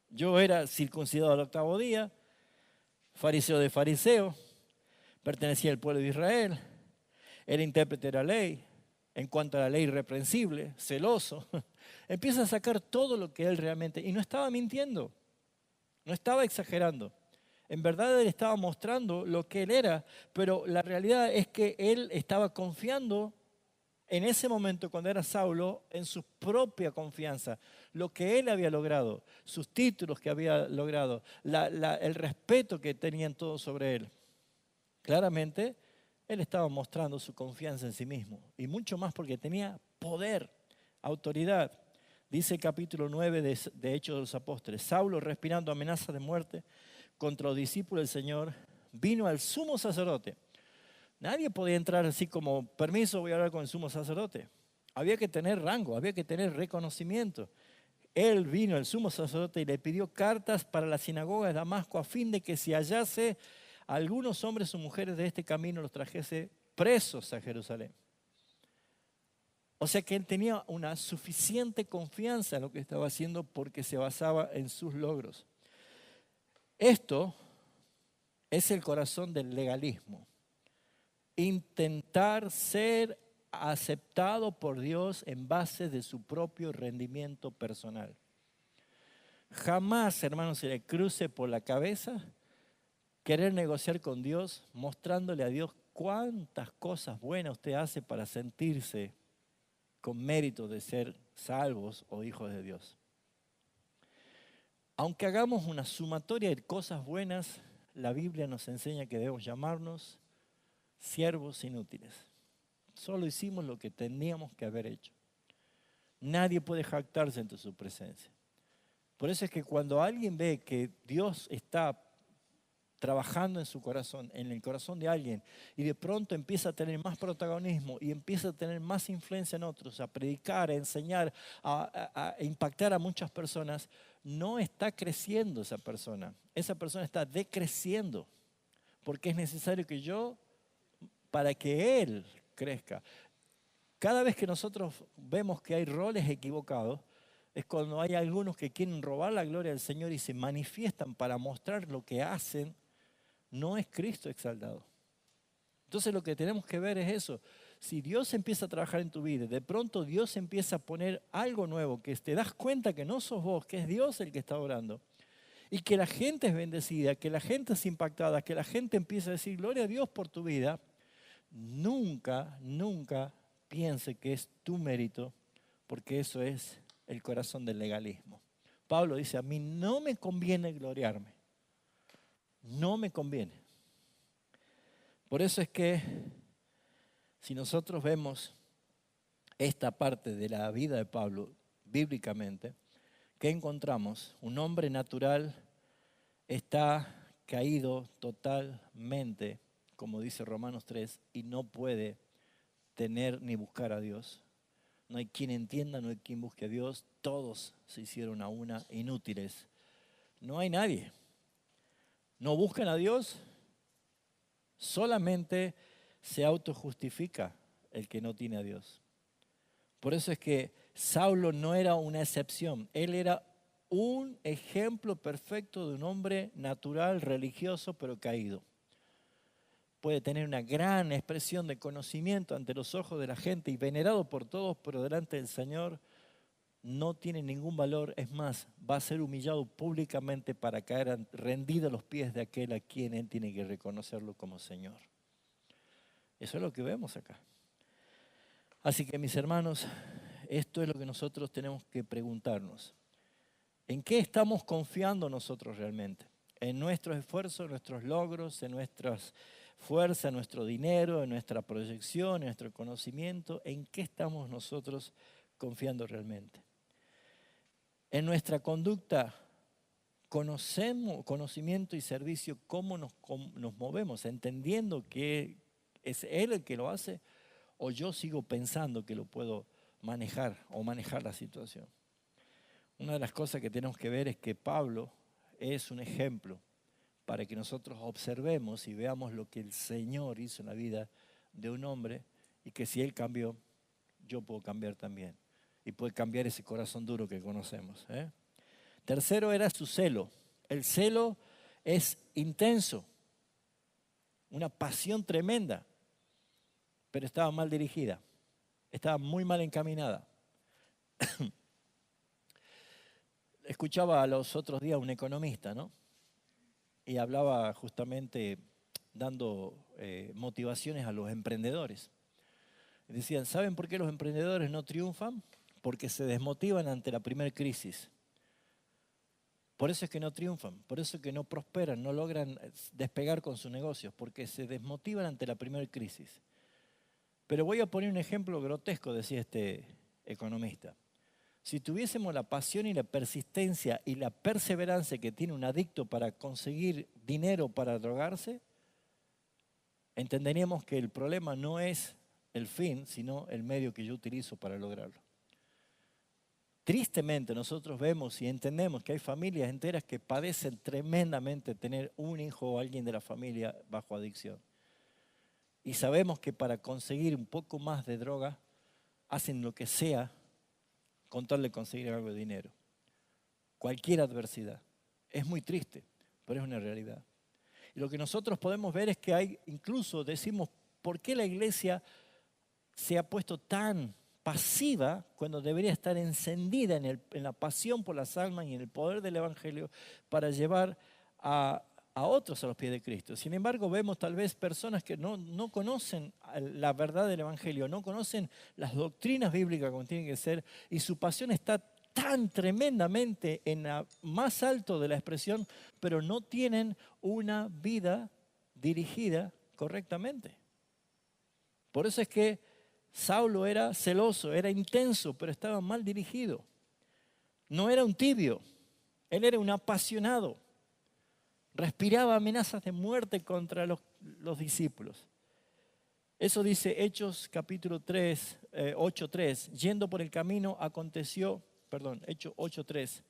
S1: yo era circuncidado al 8º día, fariseo de fariseo, pertenecía al pueblo de Israel, era intérprete de la ley, en cuanto a la ley irreprensible, celoso. Empieza a sacar todo lo que él realmente, y no estaba mintiendo, no estaba exagerando. En verdad él estaba mostrando lo que él era, pero la realidad es que él estaba confiando en ese momento cuando era Saulo en su propia confianza, lo que él había logrado, sus títulos que había logrado, el respeto que tenían todos sobre él. Claramente él estaba mostrando su confianza en sí mismo y mucho más porque tenía poder, autoridad. Dice el capítulo 9 de Hechos de los Apóstoles, Saulo, respirando amenazas de muerte contra los discípulos del Señor, vino al sumo sacerdote. Nadie podía entrar así como, permiso, voy a hablar con el sumo sacerdote. Había que tener rango, había que tener reconocimiento. Él vino, el sumo sacerdote, y le pidió cartas para la sinagoga de Damasco a fin de que si hallase a algunos hombres o mujeres de este camino los trajese presos a Jerusalén. O sea que él tenía una suficiente confianza en lo que estaba haciendo porque se basaba en sus logros. Esto es el corazón del legalismo. Intentar ser aceptado por Dios en base de su propio rendimiento personal. Jamás, hermanos, se le cruce por la cabeza querer negociar con Dios mostrándole a Dios cuántas cosas buenas usted hace para sentirse con mérito de ser salvos o hijos de Dios. Aunque hagamos una sumatoria de cosas buenas, la Biblia nos enseña que debemos llamarnos siervos inútiles. Solo hicimos lo que teníamos que haber hecho. Nadie puede jactarse ante su presencia. Por eso es que cuando alguien ve que Dios está trabajando en su corazón, en el corazón de alguien, y de pronto empieza a tener más protagonismo y empieza a tener más influencia en otros, a predicar, a enseñar, a impactar a muchas personas, no está creciendo esa persona. Esa persona está decreciendo, porque es necesario que yo, para que Él crezca. Cada vez que nosotros vemos que hay roles equivocados, es cuando hay algunos que quieren robar la gloria del Señor y se manifiestan para mostrar lo que hacen, no es Cristo exaltado. Entonces lo que tenemos que ver es eso. Si Dios empieza a trabajar en tu vida, de pronto Dios empieza a poner algo nuevo, que te das cuenta que no sos vos, que es Dios el que está orando, y que la gente es bendecida, que la gente es impactada, que la gente empieza a decir, gloria a Dios por tu vida, nunca piense que es tu mérito, porque eso es el corazón del legalismo. Pablo dice, a mí no me conviene gloriarme. No me conviene. Por eso es que si nosotros vemos esta parte de la vida de Pablo bíblicamente, ¿qué encontramos? Un hombre natural está caído totalmente, como dice Romanos 3, y no puede tener ni buscar a Dios. No hay quien entienda, no hay quien busque a Dios. Todos se hicieron a una inútiles. No hay nadie. No buscan a Dios. Solamente se autojustifica el que no tiene a Dios. Por eso es que Saulo no era una excepción. Él era un ejemplo perfecto de un hombre natural, religioso, pero caído. Puede tener una gran expresión de conocimiento ante los ojos de la gente y venerado por todos, pero delante del Señor no tiene ningún valor. Es más, va a ser humillado públicamente para caer rendido a los pies de aquel a quien él tiene que reconocerlo como Señor. Eso es lo que vemos acá. Así que, mis hermanos, esto es lo que nosotros tenemos que preguntarnos. ¿En qué estamos confiando nosotros realmente? ¿En nuestros esfuerzos, en nuestros logros, en nuestras fuerza, en nuestro dinero, en nuestra proyección, en nuestro conocimiento? ¿En qué estamos nosotros confiando realmente? En nuestra conducta, conocimiento y servicio, cómo nos movemos, entendiendo que es Él el que lo hace, o yo sigo pensando que lo puedo manejar o manejar la situación. Una de las cosas que tenemos que ver es que Pablo es un ejemplo para que nosotros observemos y veamos lo que el Señor hizo en la vida de un hombre, y que si Él cambió, yo puedo cambiar también. Y puede cambiar ese corazón duro que conocemos. Tercero era su celo. El celo es intenso, una pasión tremenda, pero estaba mal dirigida, estaba muy mal encaminada. Escuchaba los otros días a un economista, ¿no? Y hablaba justamente dando motivaciones a los emprendedores. Decían, ¿saben por qué los emprendedores no triunfan? Porque se desmotivan ante la primera crisis. Por eso es que no triunfan, por eso es que no prosperan, no logran despegar con sus negocios, porque se desmotivan ante la primera crisis. Pero voy a poner un ejemplo grotesco, decía este economista. Si tuviésemos la pasión y la persistencia y la perseverancia que tiene un adicto para conseguir dinero para drogarse, entenderíamos que el problema no es el fin, sino el medio que yo utilizo para lograrlo. Tristemente nosotros vemos y entendemos que hay familias enteras que padecen tremendamente tener un hijo o alguien de la familia bajo adicción. Y sabemos que para conseguir un poco más de droga, hacen lo que sea con tal de conseguir algo de dinero. Cualquier adversidad. Es muy triste, pero es una realidad. Y lo que nosotros podemos ver es que hay, incluso decimos, ¿por qué la iglesia se ha puesto tan pasiva cuando debería estar encendida en la pasión por las almas y en el poder del Evangelio para llevar a otros a los pies de Cristo? Sin embargo, vemos tal vez personas que no conocen la verdad del Evangelio, no conocen las doctrinas bíblicas como tienen que ser, y su pasión está tan tremendamente en la más alto de la expresión, pero no tienen una vida dirigida correctamente. Por eso es que Saulo era celoso, era intenso, pero estaba mal dirigido. No era un tibio, él era un apasionado. Respiraba amenazas de muerte contra los discípulos. Eso dice Hechos capítulo 3, 8:3. Yendo por el camino aconteció, Hechos 8:3.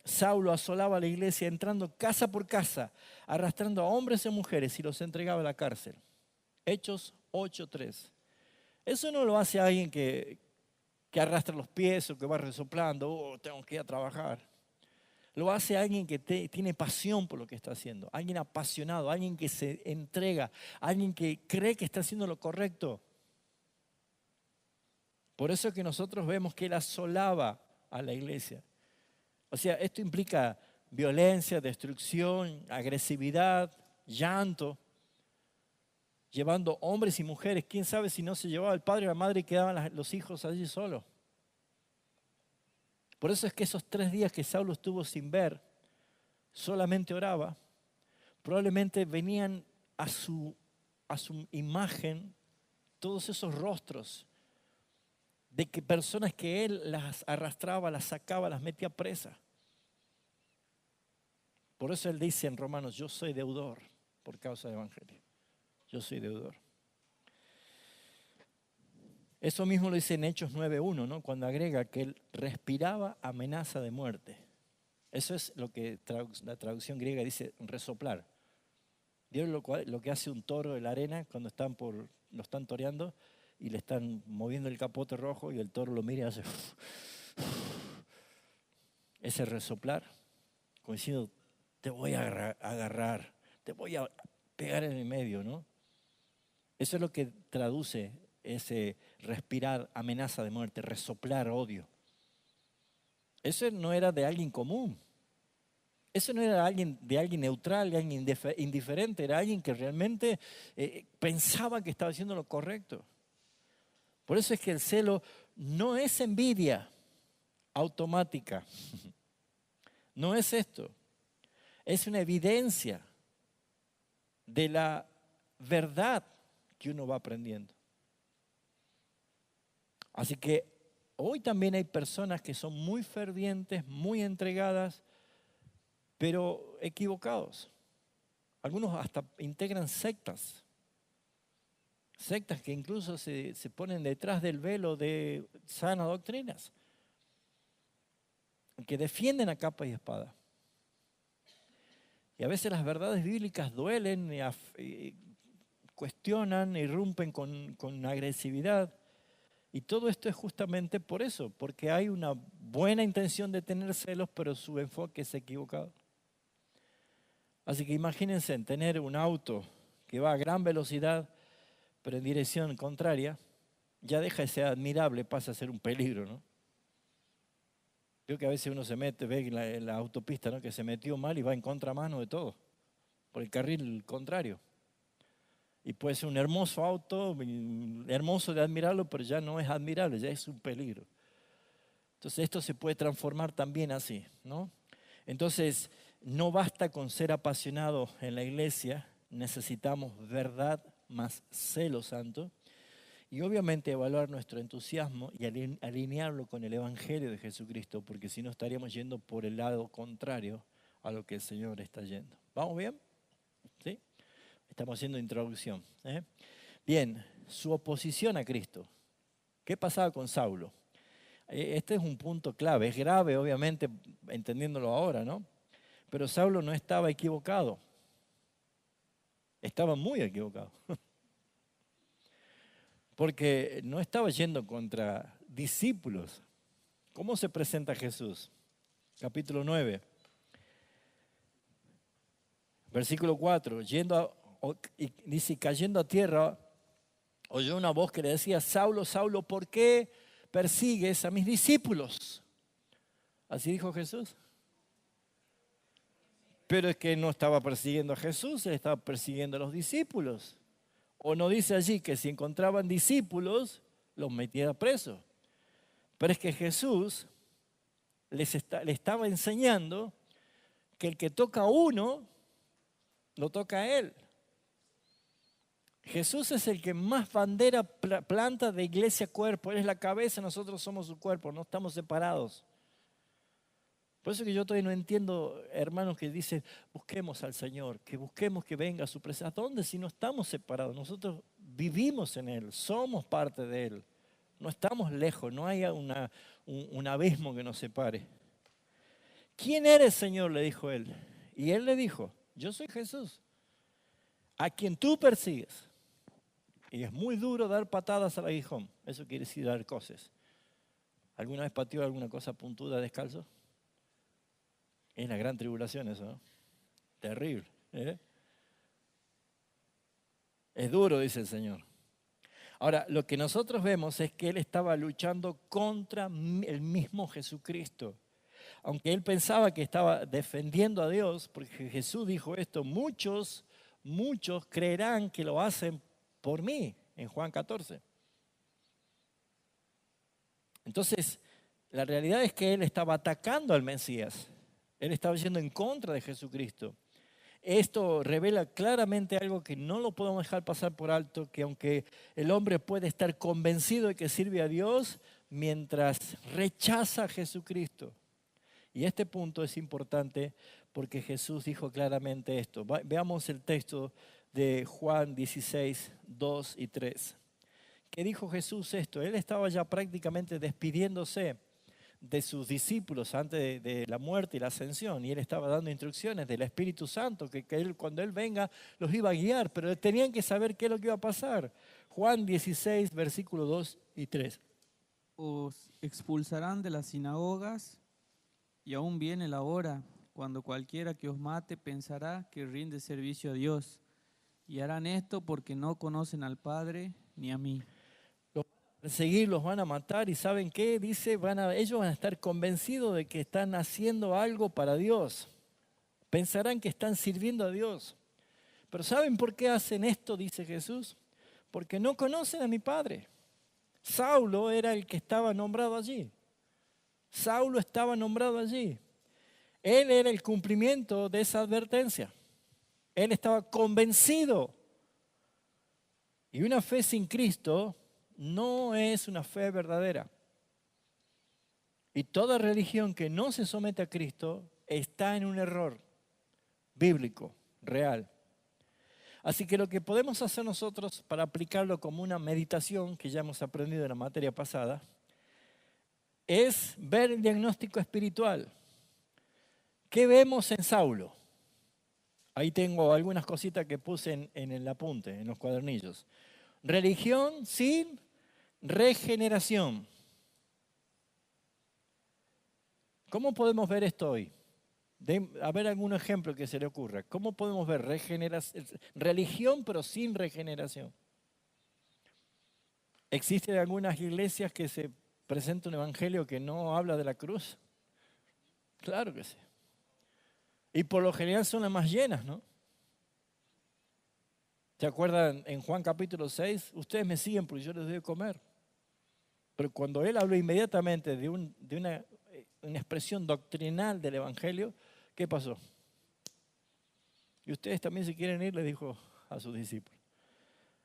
S1: Saulo asolaba la iglesia entrando casa por casa, arrastrando a hombres y mujeres y los entregaba a la cárcel. Hechos 8:3. Eso no lo hace alguien que arrastra los pies o que va resoplando, tengo que ir a trabajar. Lo hace alguien que tiene pasión por lo que está haciendo, alguien apasionado, alguien que se entrega, alguien que cree que está haciendo lo correcto. Por eso es que nosotros vemos que él asolaba a la iglesia. O sea, esto implica violencia, destrucción, agresividad, llanto, llevando hombres y mujeres. ¿Quién sabe si no se llevaba el padre o la madre y quedaban los hijos allí solos? Por eso es que esos 3 días que Saulo estuvo sin ver, solamente oraba, probablemente venían a su imagen todos esos rostros de que personas que él las arrastraba, las sacaba, las metía presa. Por eso él dice en Romanos, yo soy deudor por causa del Evangelio. Yo soy deudor. Eso mismo lo dice en Hechos 9:1, ¿no? Cuando agrega que él respiraba amenaza de muerte. Eso es lo que la traducción griega dice resoplar. ¿Vieron lo que hace un toro en la arena cuando lo están toreando y le están moviendo el capote rojo y el toro lo mira y hace ese resoplar, como diciendo, te voy a agarrar, te voy a pegar en el medio, ¿no? Eso es lo que traduce ese respirar amenaza de muerte, resoplar odio. Eso no era de alguien común. Eso no era de alguien neutral, de alguien indiferente. Era alguien que realmente pensaba que estaba haciendo lo correcto. Por eso es que el celo no es envidia automática. No es esto. Es una evidencia de la verdad que uno va aprendiendo. Así que hoy también hay personas que son muy fervientes, muy entregadas, pero equivocados. Algunos hasta integran sectas. Sectas que incluso se ponen detrás del velo de sanas doctrinas, que defienden a capa y espada. Y a veces las verdades bíblicas duelen, y cuestionan, irrumpen con agresividad. Y todo esto es justamente por eso, porque hay una buena intención de tener celos, pero su enfoque es equivocado. Así que imagínense en tener un auto que va a gran velocidad, pero en dirección contraria, ya deja de ser admirable, pasa a ser un peligro, ¿no? Creo que a veces uno se ve en la autopista, ¿no? Que se metió mal y va en contramano de todo, por el carril contrario. Y puede ser un hermoso auto, hermoso de admirarlo, pero ya no es admirable, ya es un peligro. Entonces esto se puede transformar también así, ¿no? Entonces no basta con ser apasionado en la iglesia, necesitamos verdad más celo santo y obviamente evaluar nuestro entusiasmo y alinearlo con el Evangelio de Jesucristo, porque si no estaríamos yendo por el lado contrario a lo que el Señor está yendo. ¿Vamos bien? ¿Sí? Estamos haciendo introducción. Bien, su oposición a Cristo. ¿Qué pasaba con Saulo? Este es un punto clave, es grave obviamente entendiéndolo ahora, ¿no? Pero Saulo no estaba equivocado, estaba muy equivocado. Porque no estaba yendo contra discípulos. ¿Cómo se presenta Jesús? Capítulo 9, versículo 4, y dice, cayendo a tierra, oyó una voz que le decía, Saulo, Saulo, ¿por qué persigues a mis discípulos? Así dijo Jesús. Pero es que no estaba persiguiendo a Jesús, él estaba persiguiendo a los discípulos. O no dice allí que si encontraban discípulos, los metiera presos. Pero es que Jesús le estaba enseñando que el que toca a uno, lo toca a él. Jesús es el que más bandera planta de iglesia cuerpo. Él es la cabeza, nosotros somos su cuerpo, no estamos separados. Por eso que yo todavía no entiendo, hermanos, que dicen, busquemos al Señor, que busquemos que venga a su presencia. ¿A dónde si no estamos separados? Nosotros vivimos en Él, somos parte de Él. No estamos lejos, no hay un abismo que nos separe. ¿Quién eres, Señor?, le dijo Él. Y Él le dijo, yo soy Jesús, a quien tú persigues. Y es muy duro dar patadas al aguijón. Eso quiere decir dar cosas. ¿Alguna vez pateó alguna cosa puntuda descalzo? Es la gran tribulación eso, ¿no? Terrible. Es duro, dice el Señor. Ahora, lo que nosotros vemos es que Él estaba luchando contra el mismo Jesucristo. Aunque Él pensaba que estaba defendiendo a Dios, porque Jesús dijo esto, muchos creerán que lo hacen por mí, en Juan 14. Entonces, la realidad es que Él estaba atacando al Mesías. Él estaba yendo en contra de Jesucristo. Esto revela claramente algo que no lo podemos dejar pasar por alto, que aunque el hombre puede estar convencido de que sirve a Dios, mientras rechaza a Jesucristo. Y este punto es importante porque Jesús dijo claramente esto. Veamos el texto de Juan 16, 2 y 3. ¿Qué dijo Jesús esto? Él estaba ya prácticamente despidiéndose de sus discípulos antes de la muerte y la ascensión, y Él estaba dando instrucciones del Espíritu Santo, que cuando Él venga los iba a guiar, pero tenían que saber qué es lo que iba a pasar. Juan 16, versículos 2 y 3.
S6: Os expulsarán de las sinagogas, y aún viene la hora cuando cualquiera que os mate pensará que rinde servicio a Dios, y harán esto porque no conocen al Padre ni a mí.
S1: Perseguir, los van a matar, y ¿saben qué? Dice, ellos van a estar convencidos de que están haciendo algo para Dios. Pensarán que están sirviendo a Dios. Pero ¿saben por qué hacen esto? Dice Jesús. Porque no conocen a mi Padre. Saulo era el que estaba nombrado allí. Saulo estaba nombrado allí. Él era el cumplimiento de esa advertencia. Él estaba convencido. Y una fe sin Cristo no es una fe verdadera. Y toda religión que no se somete a Cristo está en un error bíblico, real. Así que lo que podemos hacer nosotros para aplicarlo como una meditación, que ya hemos aprendido en la materia pasada, es ver el diagnóstico espiritual. ¿Qué vemos en Saulo? Ahí tengo algunas cositas que puse en el apunte, en los cuadernillos. Religión sin regeneración. ¿Cómo podemos ver esto hoy? A ver algún ejemplo que se le ocurra. ¿Cómo podemos ver religión pero sin regeneración? ¿Existen algunas iglesias que se presenta un evangelio que no habla de la cruz? Claro que sí. Y por lo general son las más llenas, ¿no? ¿Se acuerdan en Juan capítulo 6? Ustedes me siguen porque yo les doy de comer. Pero cuando Él habló inmediatamente de una expresión doctrinal del evangelio, ¿qué pasó? Y ustedes también si quieren ir, le dijo a sus discípulos.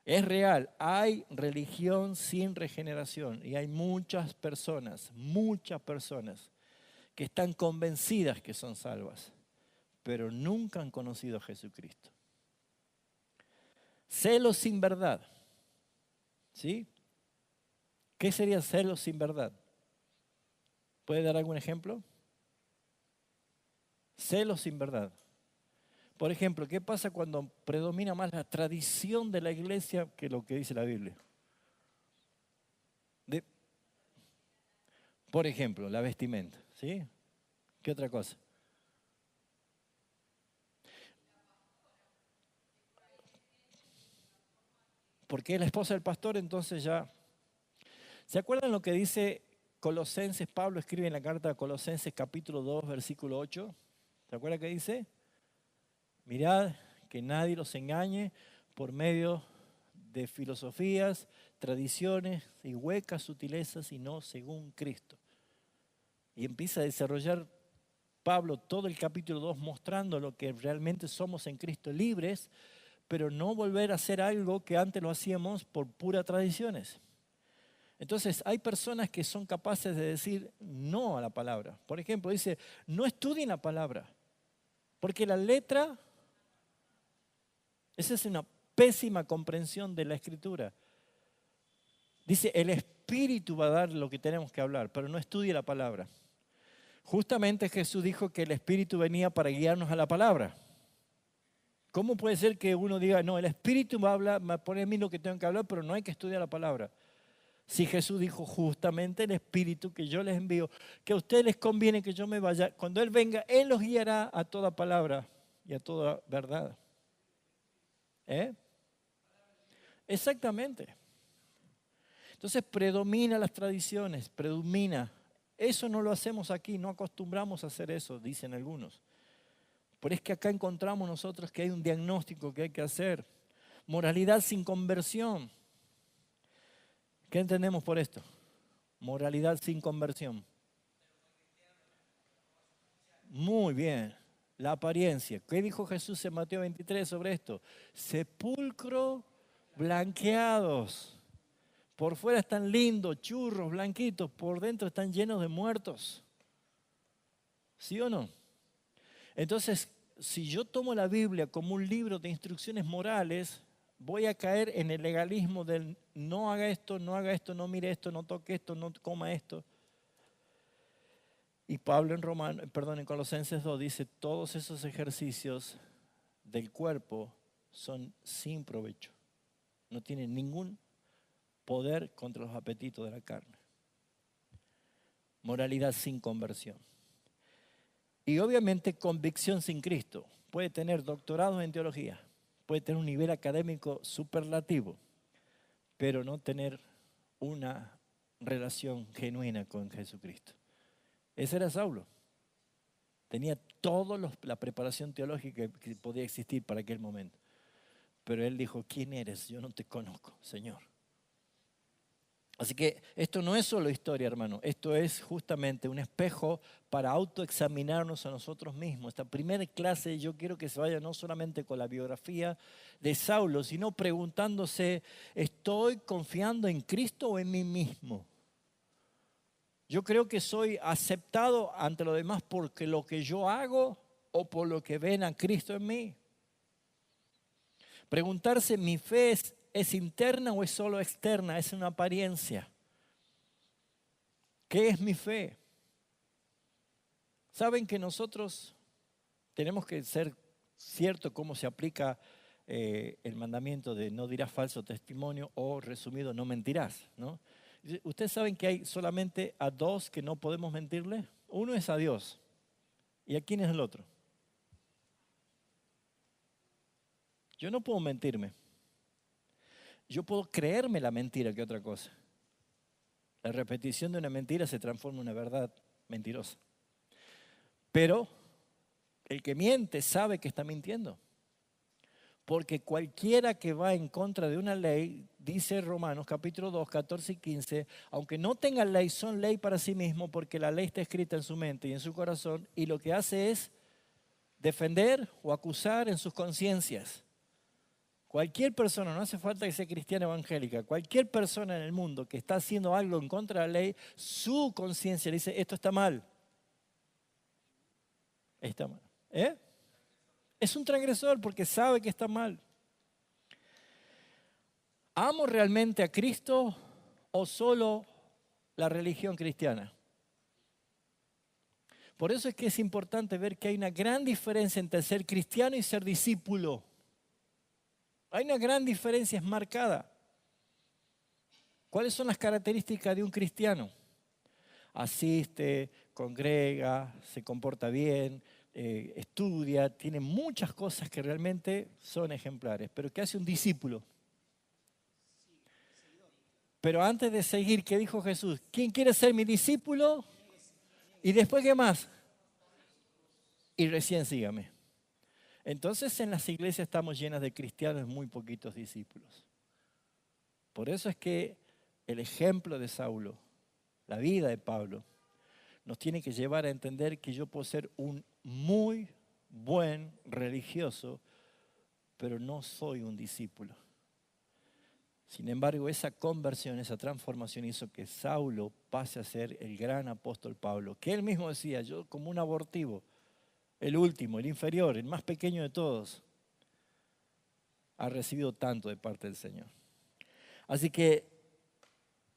S1: Es real, hay religión sin regeneración y hay muchas personas que están convencidas que son salvas, pero nunca han conocido a Jesucristo. Celos sin verdad. ¿Sí? ¿Qué sería celos sin verdad? ¿Puede dar algún ejemplo? Celos sin verdad. Por ejemplo, ¿qué pasa cuando predomina más la tradición de la iglesia que lo que dice la Biblia? Por ejemplo, la vestimenta, ¿sí? ¿Qué otra cosa? Porque es la esposa del pastor, entonces ya... ¿Se acuerdan lo que dice Colosenses? Pablo escribe en la carta de Colosenses capítulo 2, versículo 8. ¿Se acuerdan qué dice? Mirad que nadie los engañe por medio de filosofías, tradiciones y huecas sutilezas, sino según Cristo. Y empieza a desarrollar Pablo todo el capítulo 2 mostrando lo que realmente somos en Cristo, libres, pero no volver a hacer algo que antes lo hacíamos por puras tradiciones. Entonces, hay personas que son capaces de decir no a la palabra. Por ejemplo, dice, no estudien la palabra, porque la letra, esa es una pésima comprensión de la Escritura. Dice, el Espíritu va a dar lo que tenemos que hablar, pero no estudie la palabra. Justamente Jesús dijo que el Espíritu venía para guiarnos a la palabra. ¿Cómo puede ser que uno diga, no, el Espíritu va a hablar, me pone a mí lo que tengo que hablar, pero no hay que estudiar la palabra? Si Jesús dijo justamente el Espíritu que yo les envío, que a ustedes les conviene que yo me vaya, cuando Él venga, Él los guiará a toda palabra y a toda verdad. Exactamente. Entonces predomina las tradiciones, predomina. Eso no lo hacemos aquí, no acostumbramos a hacer eso, dicen algunos. Pero es que acá encontramos nosotros que hay un diagnóstico que hay que hacer. Moralidad sin conversión. ¿Qué entendemos por esto? Moralidad sin conversión. Muy bien. La apariencia. ¿Qué dijo Jesús en Mateo 23 sobre esto? Sepulcro blanqueados. Por fuera están lindos, churros, blanquitos. Por dentro están llenos de muertos. ¿Sí o no? Entonces, si yo tomo la Biblia como un libro de instrucciones morales, voy a caer en el legalismo del no haga esto, no mire esto, no toque esto, no coma esto. Y Pablo en Colosenses 2 dice, todos esos ejercicios del cuerpo son sin provecho. No tienen ningún poder contra los apetitos de la carne. Moralidad sin conversión. Y obviamente convicción sin Cristo. Puede tener doctorados en teología, puede tener un nivel académico superlativo, pero no tener una relación genuina con Jesucristo. Ese era Saulo. Tenía toda la preparación teológica que podía existir para aquel momento. Pero él dijo, ¿quién eres? Yo no te conozco, Señor. Así que esto no es solo historia, hermano. Esto es justamente un espejo para autoexaminarnos a nosotros mismos. Esta primera clase yo quiero que se vaya no solamente con la biografía de Saulo, sino preguntándose, ¿estoy confiando en Cristo o en mí mismo? Yo creo que soy aceptado ante los demás porque lo que yo hago o por lo que ven a Cristo en mí. Preguntarse, ¿mi fe es interna o es solo externa? Es una apariencia. ¿Qué es mi fe? Saben que nosotros tenemos que ser cierto cómo se aplica el mandamiento de no dirás falso testimonio o resumido no mentirás, ¿no? Ustedes saben que hay solamente a dos que no podemos mentirle. Uno es a Dios. ¿Y a quién es el otro? Yo no puedo mentirme. Yo puedo creerme la mentira que otra cosa. La repetición de una mentira se transforma en una verdad mentirosa. Pero el que miente sabe que está mintiendo. Porque cualquiera que va en contra de una ley, dice Romanos capítulo 2, 14 y 15, aunque no tengan ley, son ley para sí mismo porque la ley está escrita en su mente y en su corazón y lo que hace es defender o acusar en sus conciencias. Cualquier persona, no hace falta que sea cristiana evangélica, cualquier persona en el mundo que está haciendo algo en contra de la ley, su conciencia le dice, esto está mal. Está mal. Es un transgresor porque sabe que está mal. ¿Amo realmente a Cristo o solo la religión cristiana? Por eso es que es importante ver que hay una gran diferencia entre ser cristiano y ser discípulo. Hay una gran diferencia, es marcada. ¿Cuáles son las características de un cristiano? Asiste, congrega, se comporta bien, estudia, tiene muchas cosas que realmente son ejemplares. Pero ¿qué hace un discípulo? Pero antes de seguir, ¿qué dijo Jesús? ¿Quién quiere ser mi discípulo? Y después, ¿qué más? Y recién sígame. Entonces en las iglesias estamos llenas de cristianos y muy poquitos discípulos. Por eso es que el ejemplo de Saulo, la vida de Pablo, nos tiene que llevar a entender que yo puedo ser un muy buen religioso, pero no soy un discípulo. Sin embargo, esa conversión, esa transformación hizo que Saulo pase a ser el gran apóstol Pablo, que él mismo decía, yo como un abortivo, el último, el inferior, el más pequeño de todos, ha recibido tanto de parte del Señor. Así que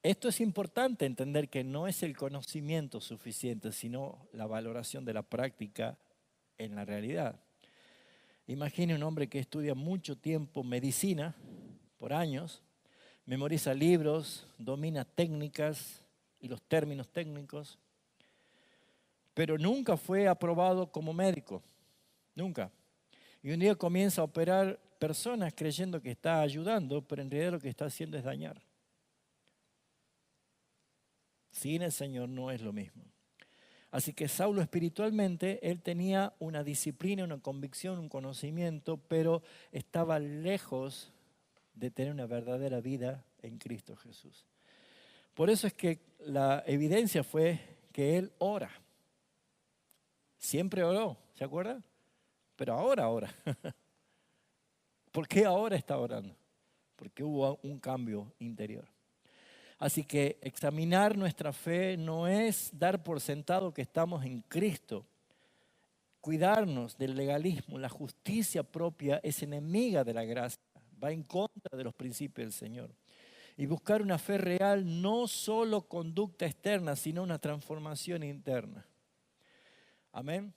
S1: esto es importante entender que no es el conocimiento suficiente, sino la valoración de la práctica en la realidad. Imagine un hombre que estudia mucho tiempo medicina, por años, memoriza libros, domina técnicas y los términos técnicos, pero nunca fue aprobado como médico, nunca. Y un día comienza a operar personas creyendo que está ayudando, pero en realidad lo que está haciendo es dañar. Sin el Señor no es lo mismo. Así que Saulo espiritualmente, él tenía una disciplina, una convicción, un conocimiento, pero estaba lejos de tener una verdadera vida en Cristo Jesús. Por eso es que la evidencia fue que él ora. Siempre oró, ¿se acuerda? Pero ahora ora. ¿Por qué ahora está orando? Porque hubo un cambio interior. Así que examinar nuestra fe no es dar por sentado que estamos en Cristo. Cuidarnos del legalismo, la justicia propia es enemiga de la gracia, va en contra de los principios del Señor. Y buscar una fe real, no solo conducta externa, sino una transformación interna. Amén.